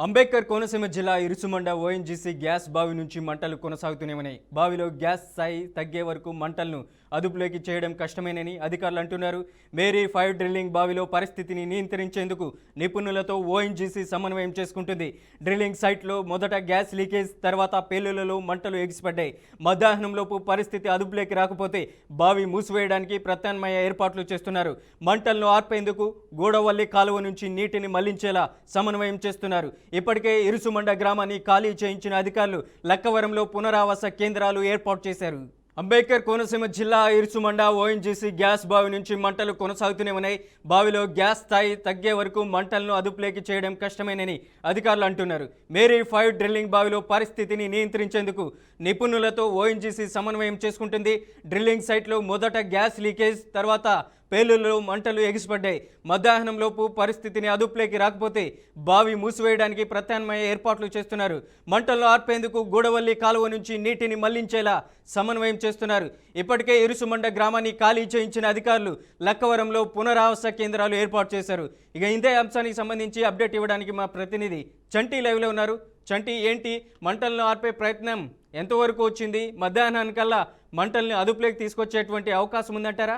అంబేద్కర్ కోనసీమ జిల్లా Irusumanda ONGC gas బావి నుంచి మంటలు కొనసాగుతూనే ఉన్నాయి. బావిలో గ్యాస్ స్థాయి తగ్గే వరకు మంటలను అదుపులోకి చేయడం కష్టమేనని అధికారులు అంటున్నారు. మేరీ 5 డ్రిల్లింగ్ బావిలో పరిస్థితిని నియంత్రించేందుకు నిపుణులతో ఓఎన్జీసీ సమన్వయం చేసుకుంటుంది. డ్రిల్లింగ్ సైట్లో మొదట గ్యాస్ లీకేజ్, తర్వాత పేలుళ్లలో మంటలు ఎగిసిపడ్డాయి. మధ్యాహ్నంలోపు పరిస్థితి అదుపులోకి రాకపోతే బావి మూసివేయడానికి ప్రత్యామ్నాయ ఏర్పాట్లు చేస్తున్నారు. మంటలను ఆర్పేందుకు గూడవల్లి కాలువ నుంచి నీటిని మళ్లించేలా సమన్వయం చేస్తున్నారు. ఇప్పటికే ఇరుసుమండ గ్రామాన్ని ఖాళీ చేయించిన అధికారులు లక్కవరంలో పునరావాస కేంద్రాలు ఏర్పాటు చేశారు. అంబేద్కర్ కోనసీమ జిల్లా ఇరుసుమండ ఓఎన్జీసీ గ్యాస్ బావి నుంచి మంటలు కొనసాగుతూనే ఉన్నాయి. బావిలో గ్యాస్ స్థాయి తగ్గే వరకు మంటలను అదుపులోకి చేయడం కష్టమేనని అధికారులు అంటున్నారు. మేరీ 5 డ్రిల్లింగ్ బావిలో పరిస్థితిని నియంత్రించేందుకు నిపుణులతో ఓఎన్జీసీ సమన్వయం చేసుకుంటుంది. డ్రిల్లింగ్ సైట్లో మొదట గ్యాస్ లీకేజ్, తర్వాత పేలుళ్లలో మంటలు ఎగిసిపడ్డాయి. మధ్యాహ్నంలోపు పరిస్థితిని అదుపులోకి రాకపోతే బావి మూసివేయడానికి ప్రత్యామ్నాయ ఏర్పాట్లు చేస్తున్నారు. మంటలను ఆర్పేందుకు గూడవల్లి కాలువ నుంచి నీటిని మళ్లించేలా సమన్వయం చేస్తున్నారు. ఇప్పటికే ఇరుసుమండ గ్రామాన్ని ఖాళీ చేయించిన అధికారులు లక్కవరంలో పునరావాస కేంద్రాలు ఏర్పాటు చేశారు. ఇక ఇందే అంశానికి సంబంధించి అప్డేట్ ఇవ్వడానికి మా ప్రతినిధి చంటి లైవ్లో ఉన్నారు. చంటి, ఏంటి మంటలను ఆర్పే ప్రయత్నం ఎంతవరకు వచ్చింది? మధ్యాహ్నానికల్లా మంటల్ని అదుపులోకి తీసుకొచ్చేటువంటి అవకాశం ఉందంటారా?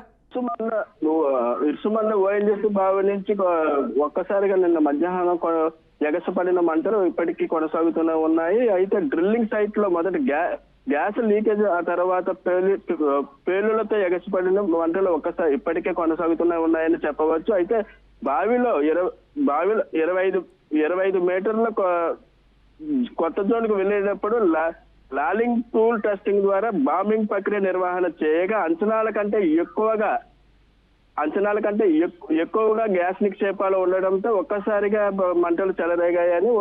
ఇరుసుమండ ఓఎన్జీసీ బావి నుంచి ఒక్కసారిగా నిన్న మధ్యాహ్నం ఎగసపడిన మంటలు ఇప్పటికీ కొనసాగుతూనే ఉన్నాయి. అయితే డ్రిల్లింగ్ సైట్ లో మొదటి గ్యాస్ లీకేజ్, ఆ తర్వాత పేలులతో ఎగసిపడిన మంటలు ఒక్కసారి ఇప్పటికే కొనసాగుతూనే ఉన్నాయని చెప్పవచ్చు. అయితే బావిలో 25 మీటర్ల కొత్త జోన్కు వెళ్ళేటప్పుడు లాలింగ్ టూల్ టెస్టింగ్ ద్వారా బాంబింగ్ ప్రక్రియ నిర్వహణ చేయగా ఎక్కువగా గ్యాస్ నిక్షేపాలు ఉండడంతో ఒక్కసారిగా మంటలు చెలరేగాయని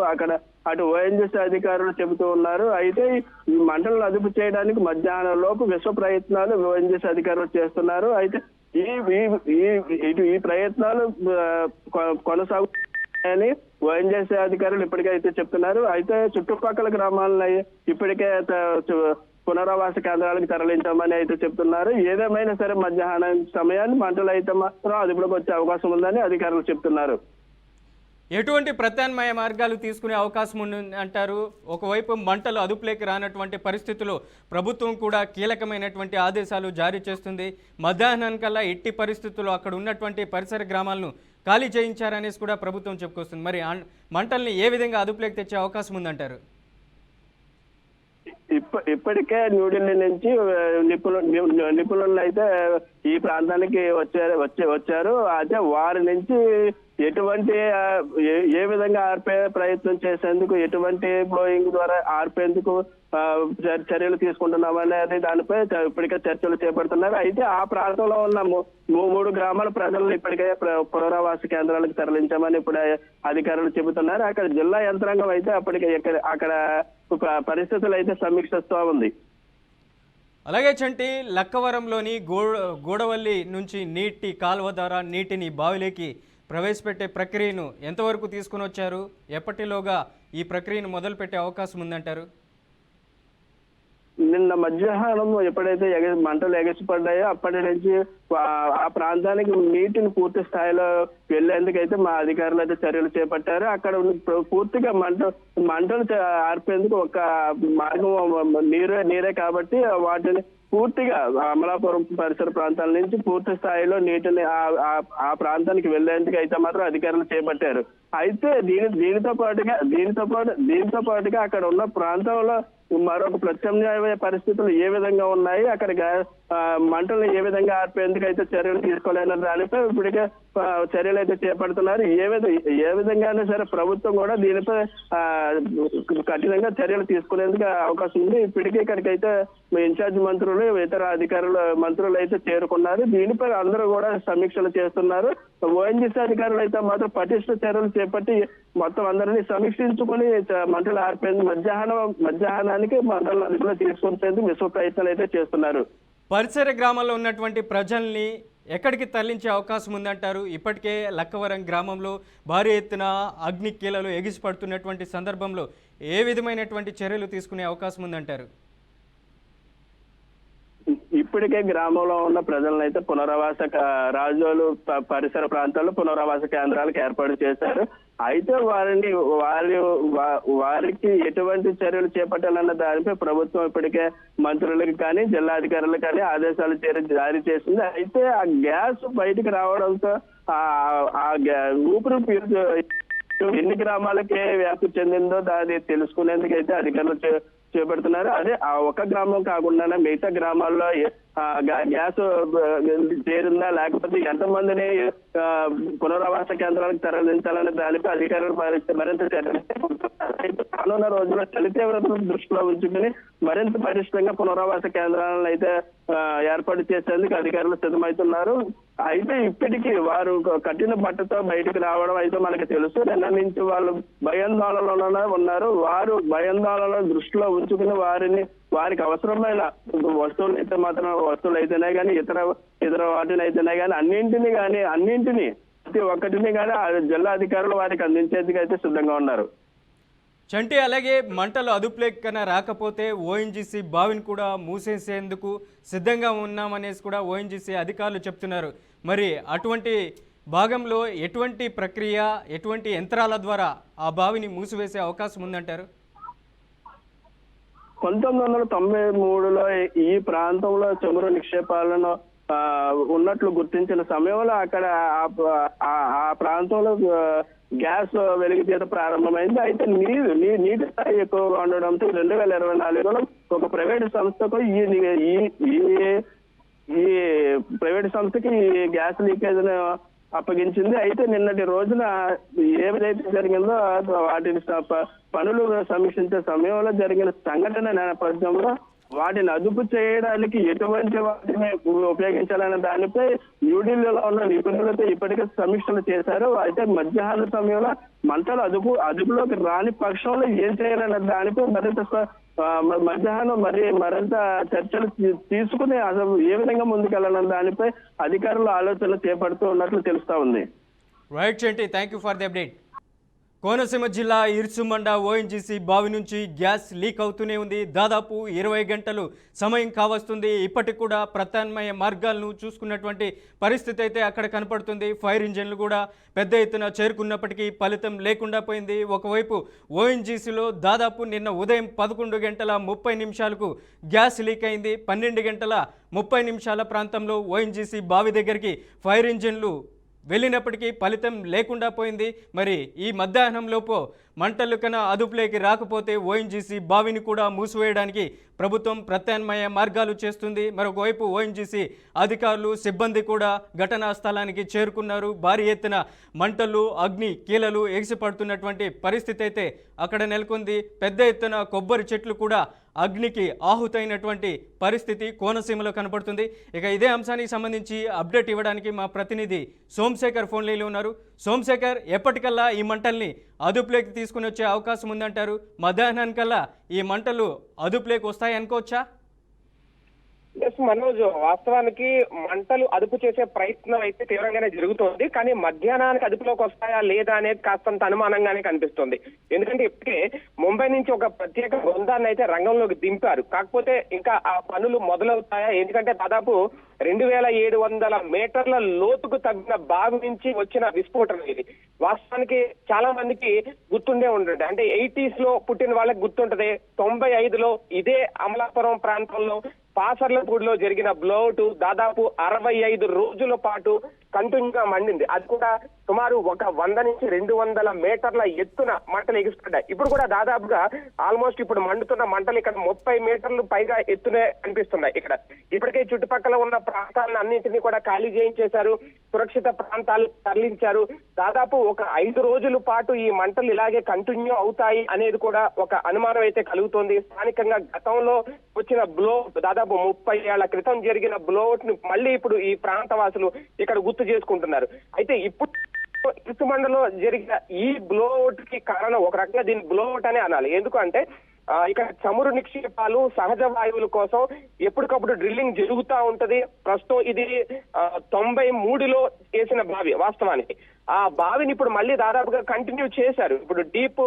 అటు ఓఎన్జీసీ అధికారులు చెబుతూ ఉన్నారు. అయితే ఈ మంటలను అదుపు చేయడానికి మధ్యాహ్నం లోపు విశ్వ ప్రయత్నాలు ఓఎన్జీసీ అధికారులు చేస్తున్నారు. అయితే ఈ ప్రయత్నాలు కొనసాగుతాయని ఓఎన్జీసీ అధికారులు ఇప్పటికైతే చెప్తున్నారు. అయితే చుట్టుపక్కల గ్రామాలను ఇప్పటికే పునరావాస కేంద్రాలకు తరలించామని అయితే చెప్తున్నారు. ఏదేమైనా సరే మధ్యాహ్నం సమయాన్ని మంటలు అయితే మాత్రం అదుపులోకి వచ్చే అవకాశం ఉందని అధికారులు చెప్తున్నారు. ఎటువంటి ప్రత్యామ్నాయ మార్గాలు తీసుకునే అవకాశం ఉంది అంటారు? ఒకవైపు మంటలు అదుపులోకి రానటువంటి పరిస్థితుల్లో ప్రభుత్వం కూడా కీలకమైనటువంటి ఆదేశాలు జారీ చేస్తుంది. మధ్యాహ్నానికల్లా ఎట్టి పరిస్థితుల్లో అక్కడ ఉన్నటువంటి పరిసర గ్రామాలను ఖాళీ చేయించారనేసి కూడా ప్రభుత్వం చెప్పుకొస్తుంది. మరి మంటల్ని ఏ విధంగా అదుపులోకి తెచ్చే అవకాశం ఉందంటారు? ఇప్పటికే న్యూఢిల్లీ నుంచి నిపుణులు అయితే ఈ ప్రాంతానికి వచ్చారు. అయితే వారి నుంచి ఎటువంటి ఏ విధంగా ఆర్పే ప్రయత్నం చేసేందుకు, ఎటువంటి బ్లోయింగ్ ద్వారా ఆర్పేందుకు చర్యలు తీసుకుంటున్నామనేది దానిపై ఇప్పటికే చర్చలు చేపడుతున్నారు. అయితే ఆ ప్రాంతంలో ఉన్న 3 గ్రామాల ప్రజలను ఇప్పటికే పునరావాస కేంద్రాలకు తరలించామని ఇప్పుడు అధికారులు చెబుతున్నారు. అక్కడ జిల్లా యంత్రాంగం అయితే అక్కడ పరిస్థితులు అయితే సమీక్షిస్తూ ఉంది. అలాగే చంటి, లక్కవరంలోని గూడవల్లి నుంచి నీటి కాలువ ద్వారా నీటిని బావిలోకి ప్రవేశపెట్టే ప్రక్రియను ఎంతవరకు తీసుకుని వచ్చారు? ఎప్పటిలోగా ఈ ప్రక్రియను మొదలుపెట్టే అవకాశం ఉందంటారు? నిన్న మధ్యాహ్నం ఎప్పుడైతే మంటలు ఎగసిపడ్డాయో అప్పటి నుంచి ఆ ప్రాంతానికి నీటిని పూర్తి స్థాయిలో వెళ్లేందుకైతే మా అధికారులు అయితే చర్యలు చేపట్టారు. అక్కడ పూర్తిగా మంటలు ఆర్పేందుకు ఒక మార్గం నీరే కాబట్టి వాటిని పూర్తిగా అమలాపురం పరిసర ప్రాంతాల నుంచి పూర్తి స్థాయిలో నీటిని ఆ ప్రాంతానికి వెళ్లేందుకు అయితే మాత్రం అధికారులు చేపట్టారు. అయితే దీనితో పాటుగా అక్కడ ఉన్న ప్రాంతంలో మరొక ప్రత్యామ్నాయ పరిస్థితులు ఏ విధంగా ఉన్నాయి, అక్కడ మంటలను ఏ విధంగా ఆర్పేందుకు అయితే చర్యలు తీసుకోలేని దానిపై ఇప్పటికే చర్యలు అయితే చేపడుతున్నారు. ఏ విధంగానే సరే ప్రభుత్వం కూడా దీనిపై కఠినంగా చర్యలు తీసుకునేందుకు అవకాశం ఉంది. ఇప్పటికే ఇక్కడికైతే ఇన్ఛార్జ్ మంత్రులు, ఇతర మంత్రులు అయితే చేరుకున్నారు. దీనిపై అందరూ కూడా సమీక్షలు చేస్తున్నారు. ఓఎన్జీసీ అధికారులు అయితే మాత్రం పటిష్ట చర్యలు చేపట్టి మొత్తం అందరినీ సమీక్షించుకుని మంటలు ఆర్పేందుకు మధ్యాహ్నానికి మంటలను అదుపులో తీసుకొచ్చేందుకు విశ్వ ప్రయత్నాలు అయితే చేస్తున్నారు. పరిసర గ్రామాల్లో ఉన్నటువంటి ప్రజల్ని ఎక్కడికి తరలించే అవకాశం ఉందంటారు? ఇప్పటికే లక్కవరం గ్రామంలో భారీ ఎత్తున అగ్ని కీలలు ఎగిసిపడుతున్నటువంటి సందర్భంలో ఏ విధమైనటువంటి చర్యలు తీసుకునే అవకాశం ఉందంటారు? ఇప్పటికే గ్రామంలో ఉన్న ప్రజలను అయితే రాజోలు పరిసర ప్రాంతాల్లో పునరావాస కేంద్రాలకు ఏర్పాటు చేశారు. అయితే వారికి ఎటువంటి చర్యలు చేపట్టాలన్న దానిపై ప్రభుత్వం ఇప్పటికే మంత్రులకు కానీ జిల్లా అధికారులకు కానీ ఆదేశాలు జారీ చేసింది. అయితే ఆ గ్యాస్ బయటికి రావడంతో ఊపిరి పీల్చు ఎన్ని గ్రామాలకే వ్యాప్తి చెందిందో దాన్ని తెలుసుకునేందుకు అయితే అధికారులు చేపడుతున్నారు. అదే ఆ ఒక గ్రామం కాకుండా మిగతా గ్రామాల్లో గ్యాస్ చేరిందా లేకపోతే ఎంతమందిని పునరావాస కేంద్రాలకు తరలించాలనే దానిపై అధికారులు మరింత రానున్న రోజుల్లో చలి తీవ్రతను దృష్టిలో ఉంచుకుని మరింత పటిష్టంగా పునరావాస కేంద్రాలను అయితే ఏర్పాటు చేసేందుకు అధికారులు సిద్ధమవుతున్నారు. అయితే ఇప్పటికీ వారు కట్టిన బట్టతో బయటకు రావడం అయితే మనకు తెలుసు. నిన్న నుంచి వాళ్ళు భయాందోళనలోనే ఉన్నారు. వారు భయాందోళనలను దృష్టిలో ఉంచుకుని వారికి అవసరమైన వస్తువులు అయితేనే కానీ ఇతర వాటిని అయితేనే కానీ అన్నింటినీ ప్రతి ఒక్కటిని కానీ జిల్లా అధికారులు వారికి అందించేందుకు అయితే సిద్ధంగా ఉన్నారు. చంటి, అలాగే మంటలు అదుపులోకి కన్నా రాకపోతే ఓఎన్జీసీ బావిని కూడా మూసేసేందుకు సిద్ధంగా ఉన్నామనేసి కూడా ఓఎన్జీసీ అధికారులు చెప్తున్నారు. మరి అటువంటి భాగంలో ఎటువంటి ప్రక్రియ, ఎటువంటి యంత్రాల ద్వారా ఆ బావిని మూసివేసే అవకాశం ఉందంటారు? 1993లో ఈ ప్రాంతంలో చమురు నిక్షేపాలను ఉన్నట్లు గుర్తించిన సమయంలో అక్కడ ఆ ప్రాంతంలో గ్యాస్ వెలికితీత ప్రారంభమైంది. అయితే నీటి స్థాయి ఎక్కువగా ఉండడంతో 2024లో ఒక ప్రైవేట్ సంస్థకు ఈ ప్రైవేట్ సంస్థకి ఈ గ్యాస్ లీకేజ్ అప్పగించింది. అయితే నిన్నటి రోజున ఏదైతే జరిగిందో వాటిని పనులు సమీక్షించే సమయంలో జరిగిన సంఘటన నేపథ్యంలో వాటిని అదుపు చేయడానికి ఎటువంటి వాటిని ఉపయోగించాలనే దానిపై న్యూఢిల్లీలో ఉన్న నిపుణులతో ఇప్పటికే సమీక్షలు చేశారు. అయితే మధ్యాహ్న సమయంలో మంటలు అదుపులోకి రాని పక్షంలో ఏం చేయాలనే దానిపై మధ్యాహ్నం మరింత చర్చలు తీసుకుని అసలు ఏ విధంగా ముందుకెళ్లాలన్న దానిపై అధికారులు ఆలోచనలు చేపడుతూ ఉన్నట్లు తెలుస్తా ఉంది. Right Chanti, thank you for the update. Konaseema జిల్లా ఇరుసుమండ ఓఎన్జీసీ బావి నుంచి గ్యాస్ లీక్ అవుతూనే ఉంది. దాదాపు 20 గంటలు సమయం కావస్తుంది. ఇప్పటికి కూడా ప్రత్యామ్నాయ మార్గాలను చూసుకున్నటువంటి పరిస్థితి అయితే అక్కడ కనపడుతుంది. ఫైర్ ఇంజన్లు కూడా పెద్ద ఎత్తున చేరుకున్నప్పటికీ ఫలితం లేకుండా పోయింది. ఒకవైపు ఓఎన్జీసీలో దాదాపు నిన్న ఉదయం 11 గంటల 30 నిమిషాలకు గ్యాస్ లీక్ అయింది. 12 గంటల 30 నిమిషాల ప్రాంతంలో ఓఎన్జీసీ బావి దగ్గరికి ఫైర్ ఇంజన్లు వెళ్ళినప్పటికీ ఫలితం లేకుండా పోయింది. మరి ఈ మధ్యాహ్నంలోపు మంటలు కన్నా అదుపులోకి రాకపోతే ఓఎన్జీసీ బావిని కూడా మూసివేయడానికి ప్రభుత్వం ప్రత్యామ్నాయ మార్గాలు చేస్తుంది. మరొకవైపు ఓఎన్జీసీ అధికారులు, సిబ్బంది కూడా ఘటనా స్థలానికి చేరుకున్నారు. భారీ ఎత్తున మంటలు, అగ్ని కీలలు ఎగిసిపడుతున్నటువంటి పరిస్థితి అయితే అక్కడ నెలకొంది. పెద్ద ఎత్తున కొబ్బరి చెట్లు కూడా అగ్నికి ఆహుతైనటువంటి పరిస్థితి కోనసీమలో కనపడుతుంది. ఇక ఇదే అంశానికి సంబంధించి అప్డేట్ ఇవ్వడానికి మా ప్రతినిధి సోమశేఖర్ ఫోన్ లైన్లో ఉన్నారు. సోమశేఖర్, ఎప్పటికల్లా ఈ మంటల్ని అదుపులోకి తీసుకుని వచ్చే అవకాశం ఉందంటారు? మధ్యాహ్నానికల్లా ఈ మంటలు అదుపులోకి వస్తాయి అనుకోవచ్చా? మనోజ్, వాస్తవానికి మంటలు అదుపు చేసే ప్రయత్నం అయితే తీవ్రంగానే జరుగుతోంది. కానీ మధ్యాహ్నానికి అదుపులోకి వస్తాయా లేదా అనేది కాస్తంత అనుమానంగానే కనిపిస్తుంది. ఎందుకంటే ఇప్పటికే ముంబై నుంచి ఒక ప్రత్యేక బృందాన్ని అయితే రంగంలోకి దింపారు. కాకపోతే ఇంకా ఆ పనులు మొదలవుతాయా? ఎందుకంటే దాదాపు 2700 మీటర్ల లోతుకు తగ్గిన బావి నుంచి వచ్చిన విస్ఫోటనం ఇది. వాస్తవానికి చాలా మందికి గుర్తుండే ఉంటుంది. అంటే 80s లో పుట్టిన వాళ్ళకి గుర్తుంటది. 95లో ఇదే అమలాపురం ప్రాంతంలో పాసర్లపూడిలో జరిగిన బ్లోఅవుట్ దాదాపు 65 రోజుల పాటు కంటిన్యూగా మండింది. అది కూడా సుమారు 100 నుంచి 200 మీటర్ల ఎత్తున మంటలు ఎగిసిపడ్డాయి. ఇప్పుడు కూడా దాదాపుగా ఆల్మోస్ట్ ఇప్పుడు మండుతున్న మంటలు ఇక్కడ 30 మీటర్లు పైగా ఎత్తునే కనిపిస్తున్నాయి. ఇక్కడ ఇప్పటికే చుట్టుపక్కల ఉన్న ప్రాంతాలను అన్నింటినీ కూడా ఖాళీ చేయించేశారు. సురక్షిత ప్రాంతాలు తరలించారు. దాదాపు 5 రోజుల పాటు ఈ మంటలు ఇలాగే కంటిన్యూ అవుతాయి అనేది కూడా ఒక అనుమానం అయితే కలుగుతోంది. స్థానికంగా గతంలో వచ్చిన బ్లోఅవుట్ దాదాపు 30 ఏళ్ల క్రితం జరిగిన బ్లోఅవుట్ ని మళ్ళీ ఇప్పుడు ఈ ప్రాంత వాసులు ఇక్కడ గుర్తు చేసుకుంటున్నారు. అయితే ఇప్పుడు ఇరుసుమండలో జరిగిన ఈ బ్లోఅవుట్ కి కారణం ఒక రకంగా దీన్ని బ్లోఅవుట్ అనే అనాలి. ఎందుకంటే ఇక్కడ చమురు నిక్షేపాలు, సహజ వాయువుల కోసం ఎప్పటికప్పుడు డ్రిల్లింగ్ జరుగుతూ ఉంటది. ప్రస్తుతం ఇది 93లో వేసిన బావి వాస్తవానికి. ఆ బావిని ఇప్పుడు మళ్ళీ దాదాపుగా కంటిన్యూ చేశారు. ఇప్పుడు డీప్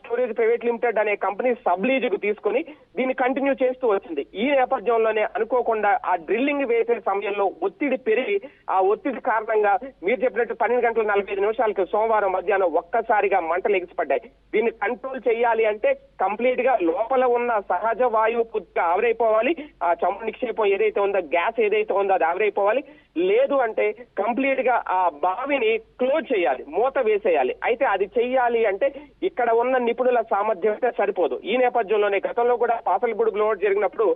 స్టోరేజ్ ప్రైవేట్ లిమిటెడ్ అనే కంపెనీ సబ్లీజుకు తీసుకుని దీన్ని కంటిన్యూ చేస్తూ వచ్చింది. ఈ నేపథ్యంలోనే అనుకోకుండా ఆ డ్రిల్లింగ్ వేసే సమయంలో ఒత్తిడి పెరిగి ఆ ఒత్తిడి కారణంగా మీరు చెప్పినట్టు 12:45 సోమవారం మధ్యాహ్నం ఒక్కసారిగా మంటలు ఎగిసిపడ్డాయి. దీన్ని కంట్రోల్ చేయాలి అంటే కంప్లీట్ గా లోపల ఉన్న సహజ వాయువు పూర్తిగా ఆవిరైపోవాలి. ఆ చమురు నిక్షేపం ఏదైతే ఉందో, గ్యాస్ ఏదైతే ఉందో అది ఆవిరైపోవాలి. లేదు అంటే కంప్లీట్ గా ఆ బావిని క్లోజ్ చేయాలి, మూత వేసేయాలి. అయితే అది చెయ్యాలి అంటే ఇక్కడ ఉన్న నిపుణుల సామర్థ్యం అయితే సరిపోదు. ఈ నేపథ్యంలోనే గతంలో కూడా పాసలపూడి బ్లోఅవుట్ జరిగినప్పుడు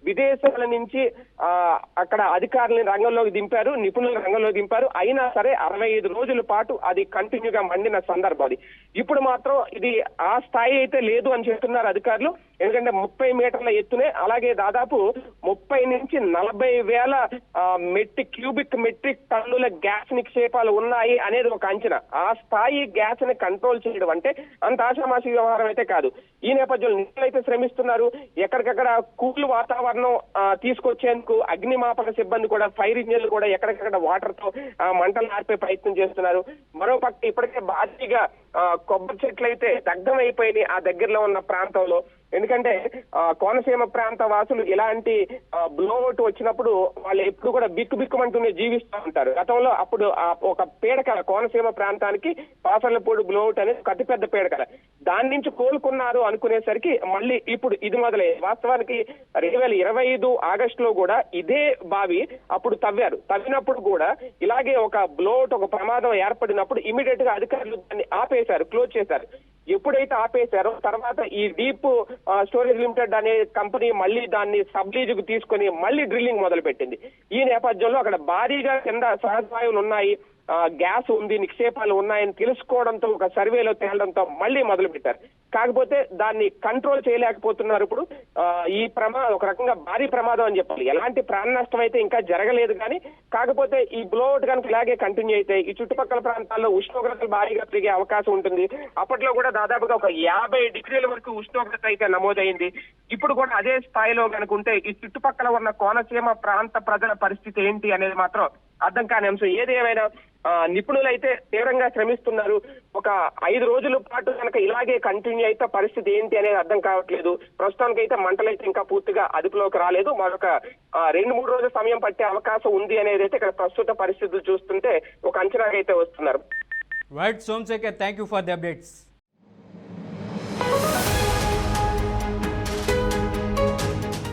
విదేశాల నుంచి అక్కడ అధికారులను రంగంలోకి దింపారు, నిపుణులను రంగంలోకి దింపారు. అయినా సరే 65 రోజుల పాటు అది కంటిన్యూగా మండిన సందర్భం అది. ఇప్పుడు మాత్రం ఇది ఆ స్థాయి అయితే లేదు అని చెప్తున్నారు అధికారులు. ఎందుకంటే 30 మీటర్ల ఎత్తునే, అలాగే దాదాపు 30 నుంచి 40 వేల క్యూబిక్ మెట్రిక్ టన్నుల గ్యాస్ నిక్షేపాలు ఉన్నాయి అనేది ఒక అంచనా. ఆ స్థాయి గ్యాస్ ని కంట్రోల్ చేయడం అంటే అంత ఆషామాషి వ్యవహారం అయితే కాదు. ఈ నేపథ్యంలో నిపుణులైతే శ్రమిస్తున్నారు. ఎక్కడికక్కడ కూల్ వాతావరణం తీసుకొచ్చేందుకు అగ్నిమాపక సిబ్బంది కూడా, ఫైర్ ఇంజన్లు కూడా ఎక్కడికక్కడ వాటర్ తో మంటలు ఆర్పే ప్రయత్నం చేస్తున్నారు. మరోపక్క ఇప్పటికే భారీగా కొబ్బరి చెట్లు అయితే దగ్ధమైపోయినాయి ఆ దగ్గరలో ఉన్న ప్రాంతంలో. ఎందుకంటే కోనసీమ ప్రాంత వాసులు ఇలాంటి బ్లోఅవుట్ వచ్చినప్పుడు వాళ్ళు ఎప్పుడు కూడా బిక్కుమంటూనే జీవిస్తూ ఉంటారు. గతంలో అప్పుడు ఒక పీడకల కోనసీమ ప్రాంతానికి పాసర్లపూడి బ్లోఅవుట్ అనేది అతిపెద్ద పీడకల. దాని నుంచి కోలుకున్నారు అనుకునేసరికి మళ్ళీ ఇప్పుడు ఇది మొదలయ్యింది. వాస్తవానికి 2025 ఆగస్టులో కూడా ఇదే బావి అప్పుడు తవ్వినప్పుడు కూడా ఇలాగే ఒక బ్లోఅవుట్, ఒక ప్రమాదం ఏర్పడినప్పుడు ఇమీడియట్ గా అధికారులు దాన్ని ఆపేశారు, క్లోజ్ చేశారు. ఎప్పుడైతే ఆపేశారో తర్వాత ఈ డీప్ స్టోరేజ్ లిమిటెడ్ అనే కంపెనీ మళ్ళీ దాన్ని సబ్లీజుకు తీసుకుని మళ్ళీ డ్రిల్లింగ్ మొదలు పెట్టింది. ఈ నేపథ్యంలో అక్కడ భారీగా కింద సహజవాయువులు ఉన్నాయి, గ్యాస్ ఉంది, నిక్షేపాలు ఉన్నాయని తెలుసుకోవడంతో ఒక సర్వేలో తేలడంతో మళ్ళీ మొదలు పెట్టారు. కాకపోతే దాన్ని కంట్రోల్ చేయలేకపోతున్నారు. ఇప్పుడు ఈ ప్రమాదం ఒక రకంగా భారీ ప్రమాదం అని చెప్పాలి. ఎలాంటి ప్రాణ నష్టం అయితే ఇంకా జరగలేదు కానీ, కాకపోతే ఈ బ్లోఅవుట్ కనుక ఇలాగే కంటిన్యూ అయితే ఈ చుట్టుపక్కల ప్రాంతాల్లో ఉష్ణోగ్రతలు భారీగా పెరిగే అవకాశం ఉంటుంది. అప్పట్లో కూడా దాదాపుగా ఒక 50 డిగ్రీల వరకు ఉష్ణోగ్రత అయితే నమోదైంది. ఇప్పుడు కూడా అదే స్థాయిలో కనుకుంటే ఈ చుట్టుపక్కల ఉన్న కోనసీమ ప్రాంత ప్రజల పరిస్థితి ఏంటి అనేది మాత్రం అర్థం కాని అంశం. ఏది ఏమైనా నిపుణులైతే తీవ్రంగా శ్రమిస్తున్నారు. ఒక 5 రోజుల పాటు కనుక ఇలాగే కంటిన్యూ అయితే పరిస్థితి ఏంటి అనేది అర్థం కావట్లేదు. ప్రస్తుతానికి అయితే మంటలైతే ఇంకా పూర్తిగా అదుపులోకి రాలేదు. మరొక 2-3 రోజుల సమయం పట్టే అవకాశం ఉంది అనేది అయితే ఇక్కడ ప్రస్తుత పరిస్థితులు చూస్తుంటే ఒక అంచనాకైతే వస్తున్నారు. Right Somashekar, thank you for the updates.